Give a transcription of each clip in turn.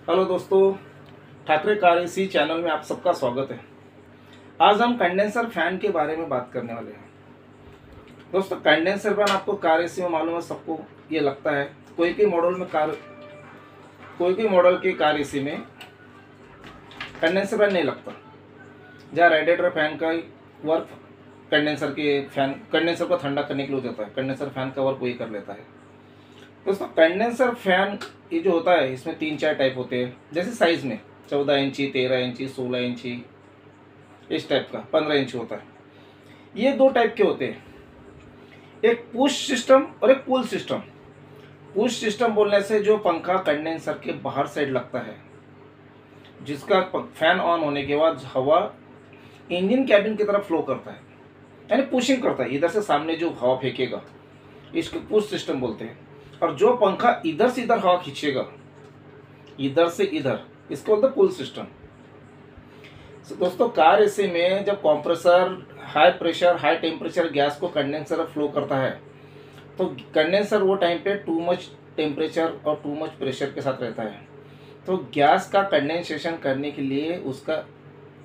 Hello दोस्तों, Thackeray car AC channel में आप सबका स्वागत है। आज हम कंडेंसर फैन के बारे में बात करने वाले हैं। दोस्तों, कंडेंसर फैन आपको कार एसी में मालूम है सबको, ये लगता है कोई कोई मॉडल की कार एसी में कंडेंसर फैन नहीं लगता। जहाँ रेडिएटर फैन का वर्क कंडेंसर को ठंडा करने के लिए हो जाता है, कंडेंसर फैन का वर्क वही कर लेता है। दोस्तों, कंडेंसर फैन ये जो होता है इसमें 3-4 टाइप होते हैं। जैसे साइज़ में 14 इंची, 13 इंची, 16 इंची, इस टाइप का 15 इंच होता है। ये दो टाइप के होते हैं, एक पुश सिस्टम और एक पुल सिस्टम। पुश सिस्टम बोलने से जो पंखा कंडेंसर के बाहर साइड लगता है, जिसका फैन ऑन होने के बाद हवा इंजन कैबिन की तरफ फ्लो करता है, यानी पुशिंग करता है, इधर से सामने जो हवा फेंकेगा इसको पुश सिस्टम बोलते हैं। और जो पंखा इधर से इधर हवा खींचेगा, इधर से इधर, इसको बोलते हैं पुल सिस्टम। दोस्तों, कार एसी में जब compressor high pressure high temperature gas को कंडेंसर फ्लो करता है, तो कंडेंसर वो टाइम पे टू मच टेम्परेचर और टू मच प्रेशर के साथ रहता है। तो गैस का कंडेंसेशन करने के लिए उसका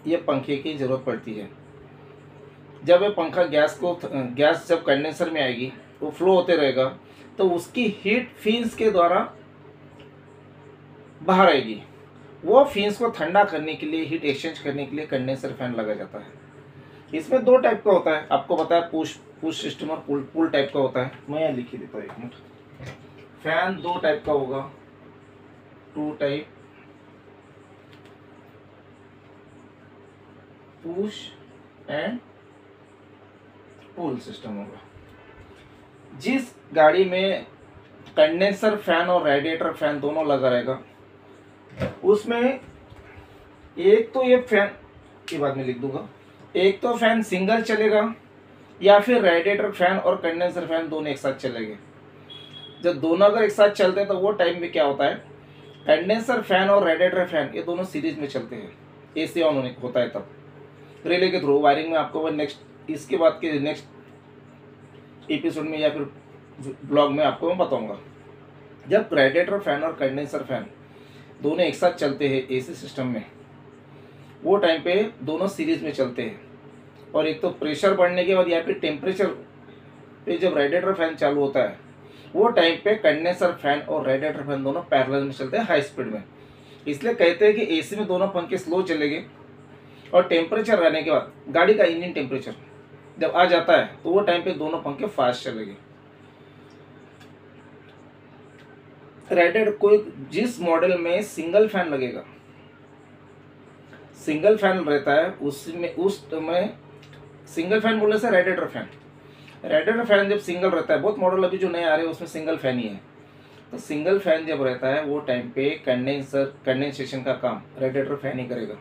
ये पंखे की ज़रूरत पड़ती है। जब ये पंखा गैस जब कंडेंसर में आएगी, वो फ्लो होते रहेगा, तो उसकी हीट फिन्स के द्वारा बाहर आएगी। वो फिन्स को ठंडा करने के लिए, हीट एक्सचेंज करने के लिए कंडेंसर फैन लगा जाता है। इसमें दो टाइप का होता है, आपको बताया पुश सिस्टम और पुल टाइप का होता है। मैं यहाँ लिख ही देता हूँ, एक मिनट। फैन दो टाइप का होगा, two type, push and pull system होगा। जिस गाड़ी में कंडेंसर फैन और रेडिएटर फैन दोनों लगा रहेगा, उसमें एक तो ये फैन के बाद में लिख दूंगा, एक तो फैन सिंगल चलेगा या फिर रेडिएटर फैन और कंडेंसर फैन दोनों एक साथ चलेंगे। जब दोनों अगर एक साथ चलते हैं तो वो टाइम में क्या होता है, कंडेंसर फैन और रेडिएटर फैन ये दोनों सीरीज में चलते हैं। एसी ऑन होने होता है तब रिले के थ्रू वायरिंग में आपको इसके बाद के नेक्स्ट एपिसोड में या फिर ब्लॉग में आपको मैं बताऊंगा। जब रेडिएटर फैन और कंडेंसर फैन दोनों एक साथ चलते हैं एसी सिस्टम में, वो टाइम पे दोनों सीरीज में चलते हैं। और एक तो प्रेशर बढ़ने के बाद या फिर टेम्परेचर पे जब रेडिएटर फैन चालू होता है, वो टाइम पे कंडेंसर फैन और रेडिएटर फैन दोनों पैरेलल में चलते हैं हाई स्पीड में। इसलिए कहते हैं कि एसी में दोनों पंखे स्लो चलेंगे, और टेम्परेचर रहने के बाद गाड़ी का इंजन टेम्परेचर जब आ जाता है तो वो टाइम पे दोनों पंखे फास्ट चलेंगे। रेडिएटर कोई जिस मॉडल में सिंगल फैन लगेगा, सिंगल फैन रहता है उसमें, उस में सिंगल फैन बोलने से रेडिएटर फैन जब सिंगल रहता है, बहुत मॉडल अभी जो नए आ रहे हैं उसमें सिंगल फैन ही है। तो सिंगल फैन जब रहता है वो टाइम पे कंडेंसेशन का काम रेडिएटर फैन ही करेगा।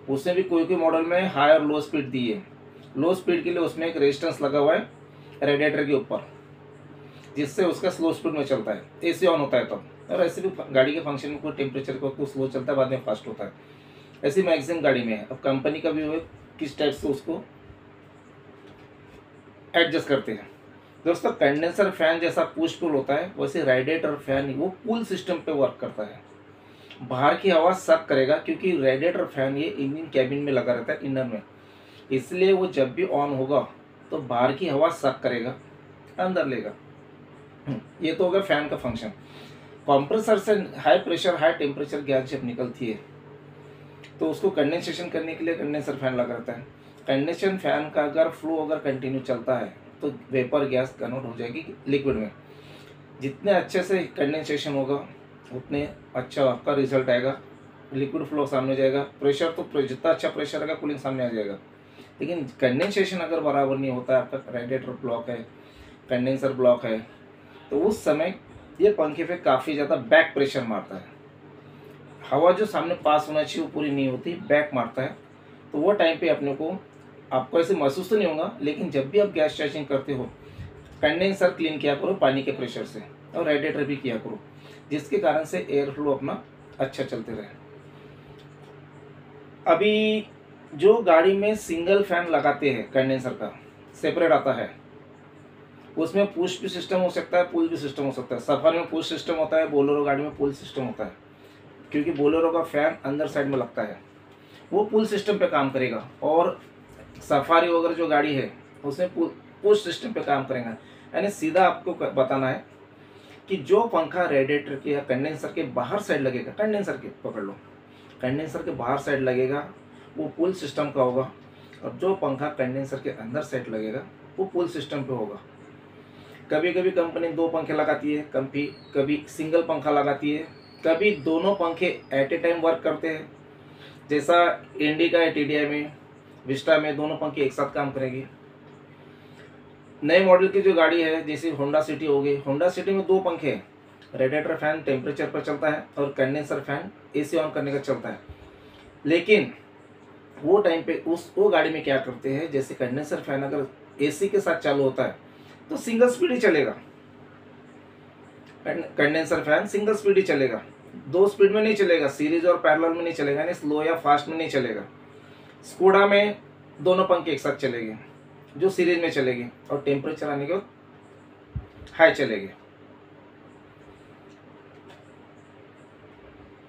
उसमें भी कोई कोई मॉडल में हाई और लो स्पीड दी है। लो स्पीड के लिए उसमें एक रेजिस्टेंस लगा हुआ है रेडिएटर के ऊपर, जिससे उसका स्लो स्पीड में चलता है, एसी ऑन होता है तब। और ऐसे भी गाड़ी के फंक्शन में कोई टेम्परेचर को कुछ स्लो चलता है, बाद में फास्ट होता है। ऐसी मैक्सिमम गाड़ी में है। अब कंपनी का भी वो किस टाइप से उसको एडजस्ट करते हैं। दोस्तों, कंडेंसर फैन जैसा पुश पुल होता है, वैसे रेडिएटर फैन वो पुल सिस्टम पे वर्क करता है। बाहर की हवा सक करेगा, क्योंकि रेडिएटर फैन ये इंजन कैबिन में लगा रहता है इनर में, इसलिए वो जब भी ऑन होगा तो बाहर की हवा सक करेगा, अंदर लेगा। ये तो होगा फैन का फंक्शन। कंप्रेसर से high pressure high temperature gas जब निकलती है तो उसको कंडेंसेशन करने के लिए कंडेंसर फैन लगा रहता है। कंडेंसेशन फैन का अगर फ्लो अगर कंटिन्यू चलता है तो वेपर गैस कन्वर्ट हो जाएगी लिक्विड में। जितने अच्छे से कंडेंसेशन होगा उतने अच्छा आपका रिजल्ट आएगा, लिक्विड फ्लो सामने जाएगा। प्रेशर तो जितना अच्छा प्रेशर आएगा कूलिंग सामने आ जाएगा। लेकिन कंडेंसेशन अगर बराबर नहीं होता है, आपका रेडिएटर ब्लॉक है, कंडेंसर ब्लॉक है, तो उस समय ये पंखे पे काफ़ी ज़्यादा बैक प्रेशर मारता है। हवा जो सामने पास होना चाहिए वो पूरी नहीं होती, बैक मारता है। तो वो टाइम पे आपको ऐसे महसूस तो नहीं होगा, लेकिन जब भी आप गैस चार्जिंग करते हो, कंडेंसर क्लीन किया करो पानी के प्रेशर से, और रेडिएटर भी किया करो, जिसके कारण से एयर फ्लो अपना अच्छा चलते रहे। अभी जो गाड़ी में सिंगल फैन लगाते हैं कंडेंसर का सेपरेट आता है, उसमें पुश भी सिस्टम हो सकता है, पुल भी सिस्टम हो सकता है। सफर में पुश सिस्टम होता है, बोलेरो गाड़ी में पुल सिस्टम होता है। क्योंकि बोलेरो का फैन अंदर साइड में लगता है, वो पुल सिस्टम पे काम करेगा। और सफारी वगैरह जो गाड़ी है उसमें पुश सिस्टम पे काम करेगा। यानी सीधा आपको बताना है कि जो पंखा रेडिएटर के या कंडेंसर के बाहर साइड लगेगा, कंडेंसर के पकड़ लो, कंडेंसर के बाहर साइड लगेगा वो पुल सिस्टम का होगा, और जो पंखा कंडेंसर के अंदर साइड लगेगा वो पुल सिस्टम पे होगा। कभी कभी कंपनी 2 पंखे लगाती है, कभी सिंगल पंखा लगाती है, कभी दोनों पंखे एट ए टाइम वर्क करते हैं। जैसा इंडिका है, TDI में, विस्टा में दोनों पंखे एक साथ काम करेंगे। नए मॉडल की जो गाड़ी है जैसे होंडा सिटी हो गई, होंडा सिटी में 2 पंखे हैं, रेडिएटर फैन टेम्परेचर पर चलता है और कंडेंसर फैन AC ऑन करने का चलता है। लेकिन वो टाइम पे वो गाड़ी में क्या करते हैं, जैसे कंडेंसर फैन अगर AC के साथ चालू होता है तो सिंगल स्पीड ही चलेगा, कंडेंसर फैन सिंगल स्पीड ही चलेगा, 2 स्पीड में नहीं चलेगा, सीरीज और पैरेलल में नहीं चलेगा, यानी स्लो या फास्ट में नहीं चलेगा। स्कूडा में दोनों पंखे एक साथ चलेंगे जो सीरीज में चलेगी, और टेम्परेचर आने के बाद हाई चलेगी।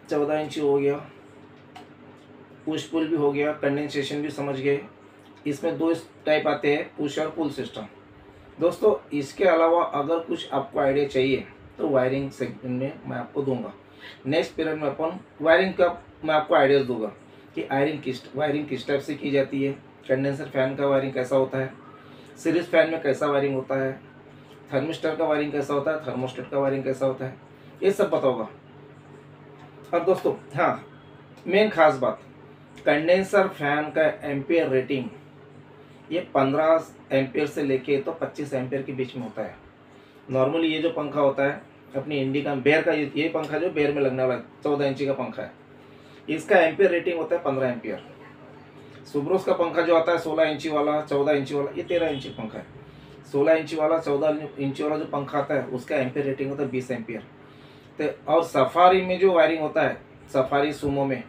14 इंची हो गया, पुश पुल भी हो गया, कंडेंसेशन भी समझ गए। इसमें 2 टाइप आते हैं, पुश और पुल सिस्टम। दोस्तों इसके अलावा अगर कुछ आपको आइडिया चाहिए तो वायरिंग सेगमेंट में मैं आपको दूंगा। नेक्स्ट पीरियड में अपन वायरिंग का मैं आपको आइडियाज़ दूंगा कि वायरिंग किस टाइप से की जाती है, कंडेंसर फैन का वायरिंग कैसा होता है, सीरीज फैन में कैसा वायरिंग होता है, थर्मिस्टर का वायरिंग कैसा होता है, थर्मोस्टेट का वायरिंग कैसा होता है, ये सब बताऊंगा। और दोस्तों हाँ, मेन खास बात, कंडेंसर फैन का एम्पियर रेटिंग ये 15 एम्पियर से लेके तो 25 एम्पियर के बीच में होता है। नॉर्मली ये जो पंखा होता है अपनी इंडिका बेयर का, ये पंखा जो बेयर में लगने वाला 14 इंची का पंखा है, इसका एम्पियर रेटिंग होता है 15 एम्पियर। सुब्रोस का पंखा जो आता है 16 इंची वाला, 14 इंची वाला, ये 13 इंची पंखा है। 16 इंची वाला, 14 इंची वाला जो पंखा आता है उसका एम्पियर रेटिंग होता है 20 एम्पियर। तो और सफारी में जो वायरिंग होता है, सफारी सुमो में,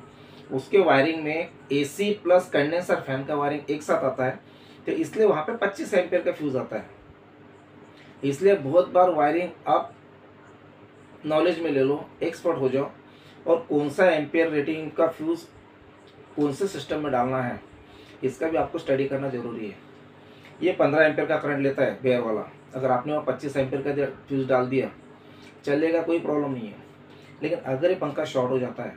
उसके वायरिंग में AC प्लस कंडेंसर फैन का वायरिंग एक साथ आता है, तो इसलिए वहाँ पे 25 एम्पियर का फ्यूज़ आता है। इसलिए बहुत बार वायरिंग आप नॉलेज में ले लो, एक्सपर्ट हो जाओ, और कौन सा एम्पियर रेटिंग का फ्यूज़ कौन से सिस्टम में डालना है इसका भी आपको स्टडी करना ज़रूरी है। ये 15 एम्पियर का करंट लेता है बेयर वाला, अगर आपने वहाँ 25 एम्पियर का फ्यूज़ डाल दिया चलेगा, कोई प्रॉब्लम नहीं है। लेकिन अगर ये पंखा शॉर्ट हो जाता है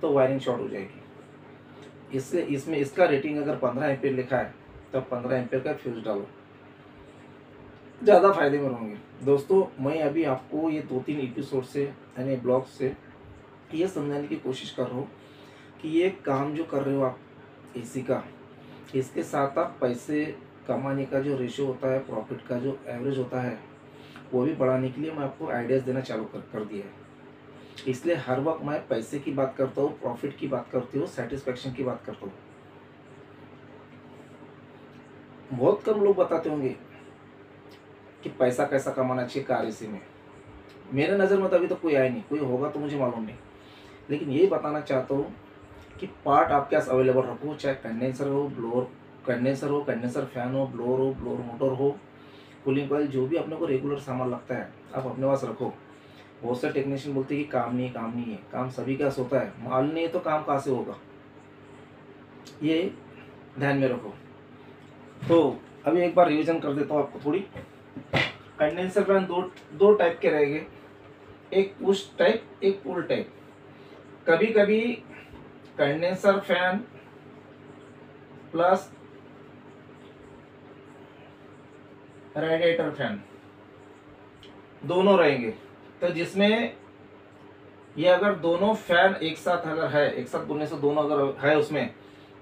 तो वायरिंग शॉर्ट हो जाएगी। इससे इसमें इसका रेटिंग अगर 15 एम्पियर लिखा है तब 15 एम्पियर का फ्यूज़ डालो, ज़्यादा फायदे में रहोगे। दोस्तों मैं अभी आपको ये 2-3 एपिसोड से यानी ब्लॉग से ये समझाने की कोशिश कर रहा हूँ कि ये काम जो कर रहे हो आप AC का, इसके साथ आप पैसे कमाने का जो रेशियो होता है, प्रॉफिट का जो एवरेज होता है, वो भी बढ़ाने के लिए मैं आपको आइडियाज़ देना चालू कर दिया है। इसलिए हर वक्त मैं पैसे की बात करता हूँ, प्रॉफिट की बात करती हूँ, सेटिस्फैक्शन की बात करता हूँ। बहुत कम लोग बताते होंगे कि पैसा कैसा कमाना चाहिए कार AC में। मेरे नज़र में तो अभी तो कोई आया नहीं, कोई होगा तो मुझे मालूम नहीं। लेकिन यही बताना चाहता हूँ कि पार्ट आपके पास अवेलेबल रखो, चाहे कंडेंसर हो, कंडेंसर फैन हो, ब्लोअर मोटर हो, कूलिंग कॉइल, जो भी अपने को रेगुलर सामान लगता है आप अपने पास रखो। बहुत से टेक्नीशियन बोलते हैं कि काम नहीं है, काम सभी का होता है, माल नहीं है तो काम कहाँ से होगा, ये ध्यान में रखो। तो अभी एक बार रिवीजन कर देता हूँ आपको थोड़ी। कंडेंसर फैन दो टाइप के रहेंगे, एक पुश टाइप, एक पुल टाइप। कभी कभी condenser fan plus radiator fan दोनों रहेंगे, तो जिसमें ये अगर दोनों फैन एक साथ अगर है, एक साथ बोलने से दोनों अगर है उसमें,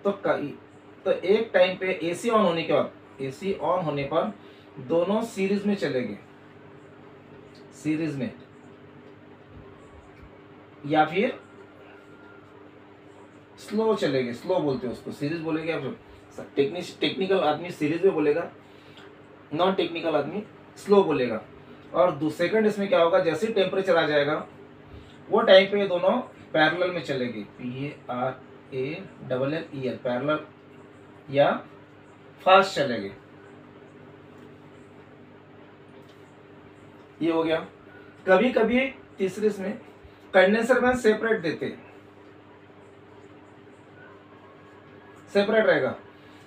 तो एक टाइम पे AC ऑन होने के बाद, AC ऑन होने पर दोनों सीरीज में चलेंगे, सीरीज में, या फिर स्लो चलेंगे, स्लो बोलते हैं उसको, सीरीज बोलेंगे। आप टेक्निकल आदमी सीरीज में बोलेगा, नॉन टेक्निकल आदमी स्लो बोलेगा। और सेकंड इसमें क्या होगा, जैसे टेम्परेचर आ जाएगा वो टाइम पे ये दोनों पैरेलल में चलेगी, PARALLEL, पैरेलल या फास्ट चलेगी। ये हो गया। कभी कभी तीसरे इसमें कंडेंसर फैन सेपरेट देते, सेपरेट रहेगा,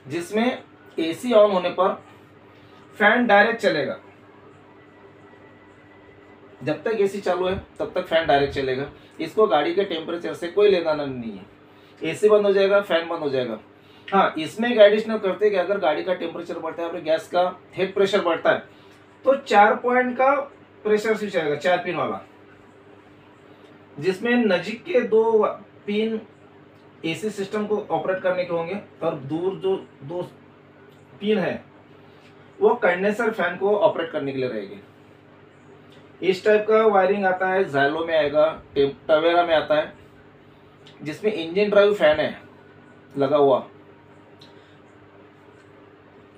जिसमें एसी ऑन होने पर फैन डायरेक्ट चलेगा। जब तक एसी चालू है तब तक फैन डायरेक्ट चलेगा। इसको गाड़ी के टेम्परेचर से कोई लेना देना नहीं है। एसी बंद हो जाएगा, फैन बंद हो जाएगा। हाँ, इसमें एक एडिशनल करते हैं कि अगर गाड़ी का टेम्परेचर बढ़ता है, अपने गैस का हेड प्रेशर बढ़ता है, तो 4 पॉइंट का प्रेशर स्विच आएगा, 4 पिन वाला, जिसमें नजीक के 2 पिन एसी सिस्टम को ऑपरेट करने के होंगे और दूर जो 2 पिन है वो कंडेंसर फैन को ऑपरेट करने के लिए रहेगी। इस टाइप का वायरिंग आता है, ज़ाइलो में आएगा, टवेरा में आता है, जिसमें इंजन ड्राइव फैन है लगा हुआ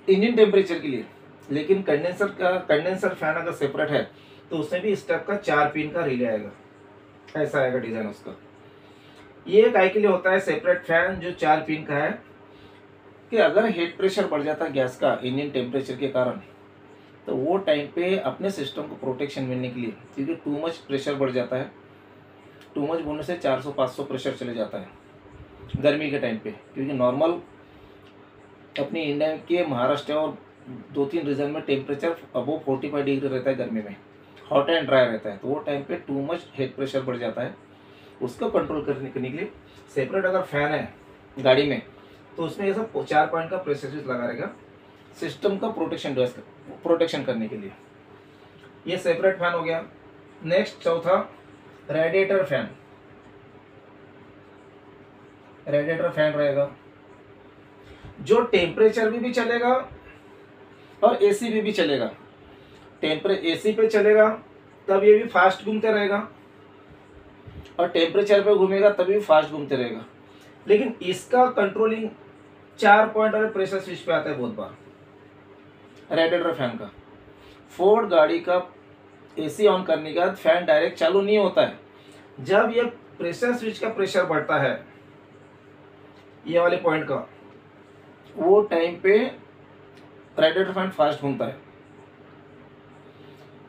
इंजन टेम्परेचर के लिए। लेकिन कंडेंसर फैन अगर सेपरेट है तो उसमें भी इस टाइप का 4 पिन का रिले आएगा, ऐसा आएगा डिजाइन उसका। ये काय के लिए होता है सेपरेट फैन जो 4 पिन का है, कि अगर हेड प्रेशर बढ़ जाता है गैस का इंजन टेम्परेचर के कारण, तो वो टाइम पे अपने सिस्टम को प्रोटेक्शन मिलने के लिए, क्योंकि टू मच प्रेशर बढ़ जाता है, टू मच बोलने से 400-500 प्रेशर चले जाता है गर्मी के टाइम पे, क्योंकि नॉर्मल अपनी इंडिया के महाराष्ट्र और 2-3 रीजन में टेम्परेचर अबव 45 डिग्री रहता है गर्मी में, हॉट एंड ड्राई रहता है, तो वो टाइम पे टू मच हेड प्रेशर बढ़ जाता है। उसको कंट्रोल करने के लिए सेपरेट अगर फैन है गाड़ी में, तो उसमें ये सब 4 पॉइंट का प्रेशर स्विच लगा रहेगा सिस्टम का प्रोटेक्शन करने के लिए। ये सेपरेट फैन हो गया। नेक्स्ट चौथा, रेडिएटर फैन। रेडिएटर फैन रहेगा जो टेम्परेचर भी चलेगा और एसी भी चलेगा। एसी पे चलेगा तब ये भी फास्ट घूमते रहेगा, और टेम्परेचर पे घूमेगा तभी फास्ट घूमते रहेगा। लेकिन इसका कंट्रोलिंग 4 पॉइंट वाले प्रेशर स्विच पे आता है बहुत बार रेडिएटर फैन का। फोर्ड गाड़ी का एसी ऑन करने के बाद फैन डायरेक्ट चालू नहीं होता है। जब ये प्रेशर स्विच का प्रेशर बढ़ता है, ये वाले पॉइंट का, वो टाइम पे रेडिएटर फैन फास्ट घूमता है,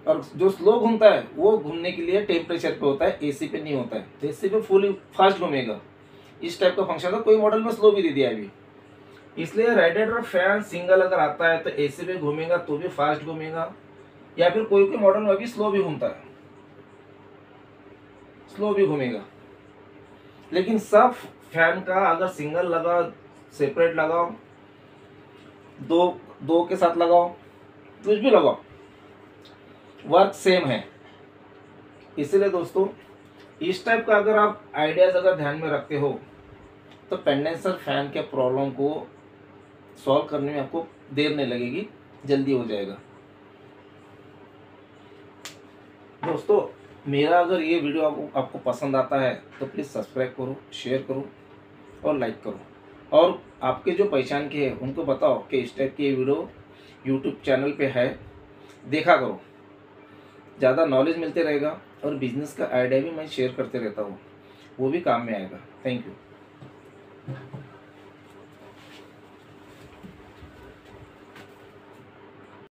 और जो स्लो घूमता है वो घूमने के लिए टेम्परेचर पे होता है, एसी पे नहीं होता है। तो एसी पे फुल फास्ट घूमेगा। इस टाइप का फंक्शन था, कोई मॉडल में स्लो भी दे दिया अभी। इसलिए रेडिएटर फैन सिंगल अगर आता है तो एसी पे घूमेगा तो भी फास्ट घूमेगा, या फिर कोई कोई मॉडल में अभी स्लो भी घूमता है, स्लो भी घूमेगा। लेकिन सब फैन का अगर सिंगल लगा, सेपरेट लगाओ, दो के साथ लगाओ, कुछ भी लगाओ, वर्क सेम है। इसलिए दोस्तों, इस टाइप का अगर आप आइडियाज अगर ध्यान में रखते हो तो कंडेंसर फैन के प्रॉब्लम को सॉल्व करने में आपको देर नहीं लगेगी, जल्दी हो जाएगा। दोस्तों, मेरा अगर ये वीडियो आपको पसंद आता है तो प्लीज़ सब्सक्राइब करो, शेयर करो और लाइक करो, और आपके जो पहचान के हैं उनको बताओ कि इस टाइप की वीडियो यूट्यूब चैनल पे है, देखा करो, ज़्यादा नॉलेज मिलते रहेगा, और बिजनेस का आइडिया भी मैं शेयर करते रहता हूँ, वो भी काम में आएगा। Thank you.